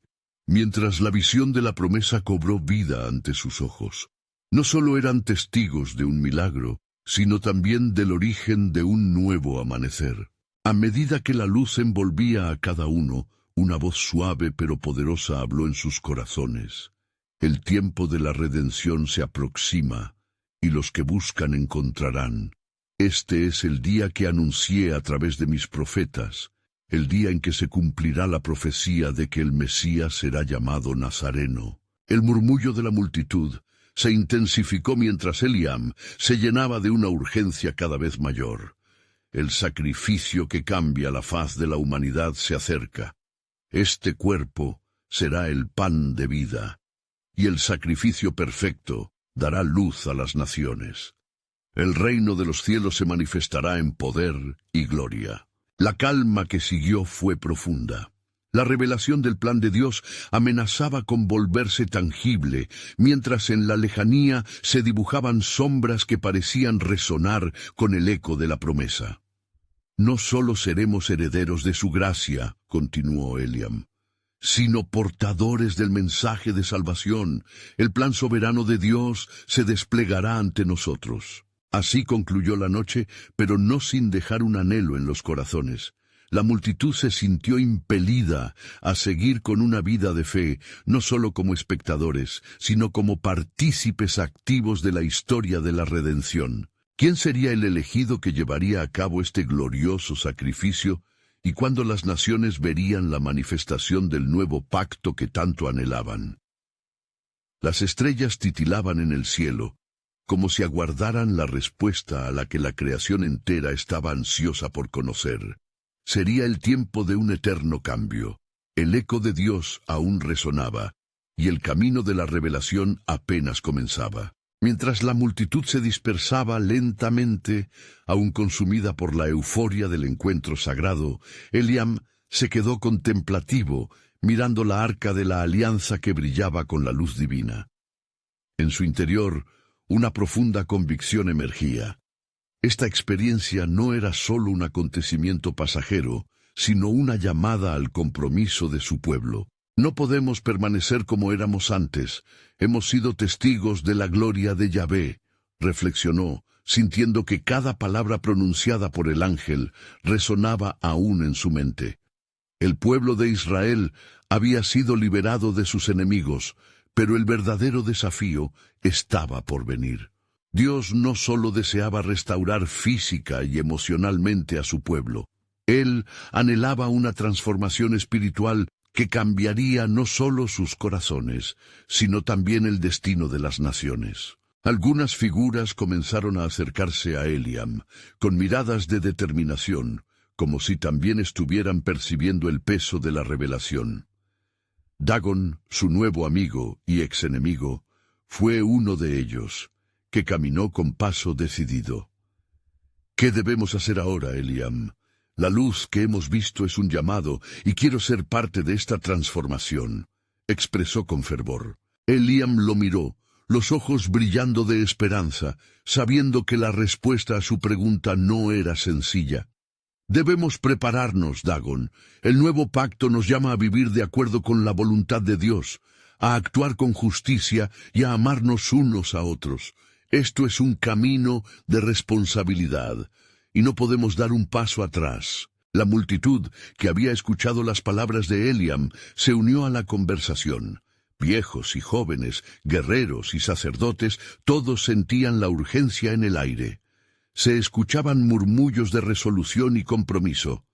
mientras la visión de la promesa cobró vida ante sus ojos. No solo eran testigos de un milagro, sino también del origen de un nuevo amanecer. A medida que la luz envolvía a cada uno, una voz suave pero poderosa habló en sus corazones. El tiempo de la redención se aproxima, y los que buscan encontrarán. Este es el día que anuncié a través de mis profetas, el día en que se cumplirá la profecía de que el Mesías será llamado Nazareno. El murmullo de la multitud se intensificó mientras Eliam se llenaba de una urgencia cada vez mayor. El sacrificio que cambia la faz de la humanidad se acerca. Este cuerpo será el pan de vida, y el sacrificio perfecto dará luz a las naciones. El reino de los cielos se manifestará en poder y gloria. La calma que siguió fue profunda. La revelación del plan de Dios amenazaba con volverse tangible, mientras en la lejanía se dibujaban sombras que parecían resonar con el eco de la promesa. No solo seremos herederos de su gracia, continuó Eliam, sino portadores del mensaje de salvación. El plan soberano de Dios se desplegará ante nosotros. Así concluyó la noche, pero no sin dejar un anhelo en los corazones. La multitud se sintió impelida a seguir con una vida de fe, no solo como espectadores, sino como partícipes activos de la historia de la redención. ¿Quién sería el elegido que llevaría a cabo este glorioso sacrificio? ¿Y cuándo las naciones verían la manifestación del nuevo pacto que tanto anhelaban? Las estrellas titilaban en el cielo, como si aguardaran la respuesta a la que la creación entera estaba ansiosa por conocer. Sería el tiempo de un eterno cambio. El eco de Dios aún resonaba, y el camino de la revelación apenas comenzaba. Mientras la multitud se dispersaba lentamente, aún consumida por la euforia del encuentro sagrado, Eliam se quedó contemplativo, mirando la arca de la alianza que brillaba con la luz divina. En su interior, una profunda convicción emergía. Esta experiencia no era solo un acontecimiento pasajero, sino una llamada al compromiso de su pueblo. No podemos permanecer como éramos antes. Hemos sido testigos de la gloria de Yahvé, reflexionó, sintiendo que cada palabra pronunciada por el ángel resonaba aún en su mente. El pueblo de Israel había sido liberado de sus enemigos, pero el verdadero desafío estaba por venir. Dios no solo deseaba restaurar física y emocionalmente a su pueblo. Él anhelaba una transformación espiritual que cambiaría no solo sus corazones, sino también el destino de las naciones. Algunas figuras comenzaron a acercarse a Eliam, con miradas de determinación, como si también estuvieran percibiendo el peso de la revelación. Dagon, su nuevo amigo y exenemigo, fue uno de ellos, que caminó con paso decidido. ¿Qué debemos hacer ahora, Eliam? La luz que hemos visto es un llamado, y quiero ser parte de esta transformación, expresó con fervor. Eliam lo miró, los ojos brillando de esperanza, sabiendo que la respuesta a su pregunta no era sencilla. Debemos prepararnos, Dagon. El nuevo pacto nos llama a vivir de acuerdo con la voluntad de Dios, a actuar con justicia y a amarnos unos a otros. Esto es un camino de responsabilidad, y no podemos dar un paso atrás. La multitud, que había escuchado las palabras de Eliam, se unió a la conversación. Viejos y jóvenes, guerreros y sacerdotes, todos sentían la urgencia en el aire. Se escuchaban murmullos de resolución y compromiso.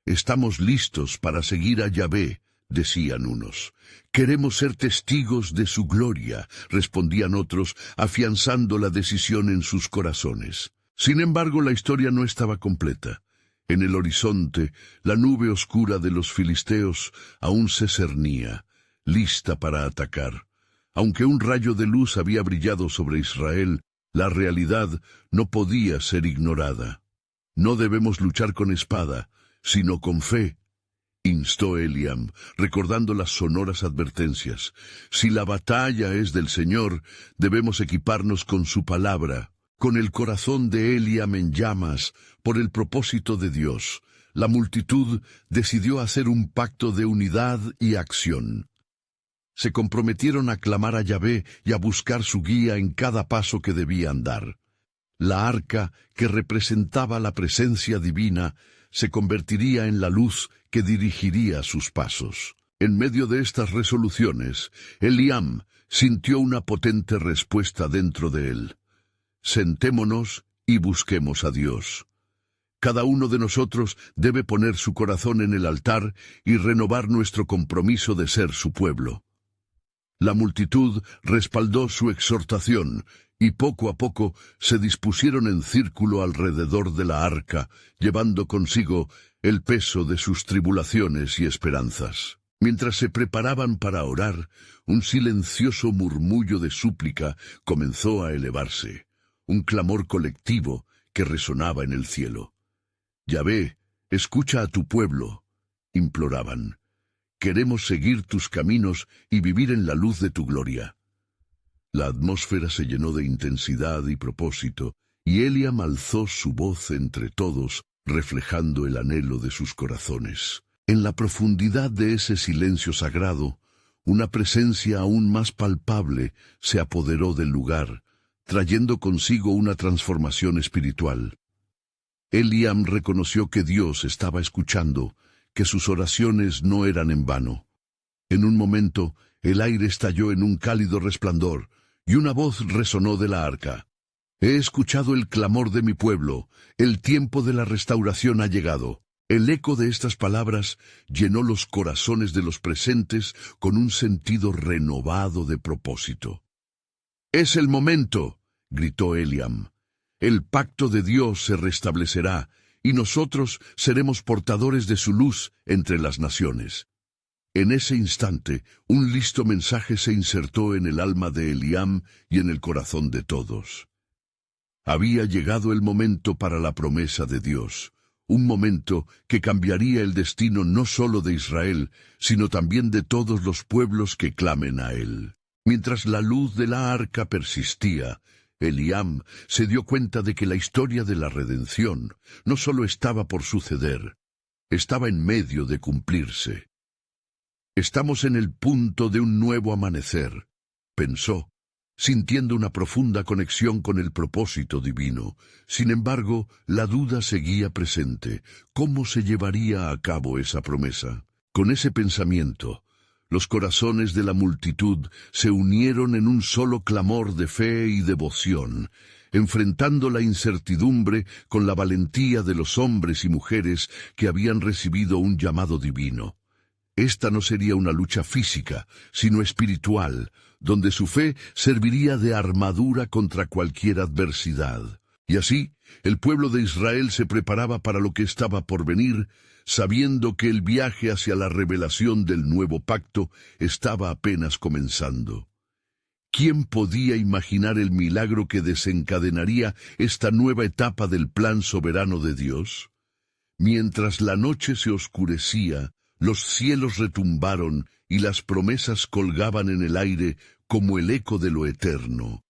«Estamos listos para seguir a Yahvé», decían unos. «Queremos ser testigos de su gloria», respondían otros, afianzando la decisión en sus corazones. Sin embargo, la historia no estaba completa. En el horizonte, la nube oscura de los filisteos aún se cernía, lista para atacar. Aunque un rayo de luz había brillado sobre Israel, la realidad no podía ser ignorada. «No debemos luchar con espada, sino con fe», instó Eliam, recordando las sonoras advertencias. «Si la batalla es del Señor, debemos equiparnos con su palabra». Con el corazón de Eliam en llamas, por el propósito de Dios, la multitud decidió hacer un pacto de unidad y acción. Se comprometieron a clamar a Yahvé y a buscar su guía en cada paso que debían dar. La arca, que representaba la presencia divina, se convertiría en la luz que dirigiría sus pasos. En medio de estas resoluciones, Eliam sintió una potente respuesta dentro de él. Sentémonos y busquemos a Dios. Cada uno de nosotros debe poner su corazón en el altar y renovar nuestro compromiso de ser su pueblo. La multitud respaldó su exhortación, y poco a poco se dispusieron en círculo alrededor de la arca, llevando consigo el peso de sus tribulaciones y esperanzas. Mientras se preparaban para orar, un silencioso murmullo de súplica comenzó a elevarse, un clamor colectivo que resonaba en el cielo. Yahvé, escucha a tu pueblo, imploraban. Queremos seguir tus caminos y vivir en la luz de tu gloria. La atmósfera se llenó de intensidad y propósito, y Eliam alzó su voz entre todos, reflejando el anhelo de sus corazones. En la profundidad de ese silencio sagrado, una presencia aún más palpable se apoderó del lugar, trayendo consigo una transformación espiritual. Eliam reconoció que Dios estaba escuchando, que sus oraciones no eran en vano. En un momento, el aire estalló en un cálido resplandor, y una voz resonó de la arca. He escuchado el clamor de mi pueblo, el tiempo de la restauración ha llegado. El eco de estas palabras llenó los corazones de los presentes con un sentido renovado de propósito. «Es el momento», gritó Eliam. «El pacto de Dios se restablecerá, y nosotros seremos portadores de su luz entre las naciones». En ese instante, un listo mensaje se insertó en el alma de Eliam y en el corazón de todos. Había llegado el momento para la promesa de Dios, un momento que cambiaría el destino no solo de Israel, sino también de todos los pueblos que clamen a él. Mientras la luz de la arca persistía, Eliam se dio cuenta de que la historia de la redención no solo estaba por suceder, estaba en medio de cumplirse. «Estamos en el punto de un nuevo amanecer», pensó, sintiendo una profunda conexión con el propósito divino. Sin embargo, la duda seguía presente. ¿Cómo se llevaría a cabo esa promesa? Con ese pensamiento, los corazones de la multitud se unieron en un solo clamor de fe y devoción, enfrentando la incertidumbre con la valentía de los hombres y mujeres que habían recibido un llamado divino. Esta no sería una lucha física, sino espiritual, donde su fe serviría de armadura contra cualquier adversidad. Y así, el pueblo de Israel se preparaba para lo que estaba por venir, sabiendo que el viaje hacia la revelación del nuevo pacto estaba apenas comenzando. ¿Quién podía imaginar el milagro que desencadenaría esta nueva etapa del plan soberano de Dios? Mientras la noche se oscurecía, los cielos retumbaron y las promesas colgaban en el aire como el eco de lo eterno.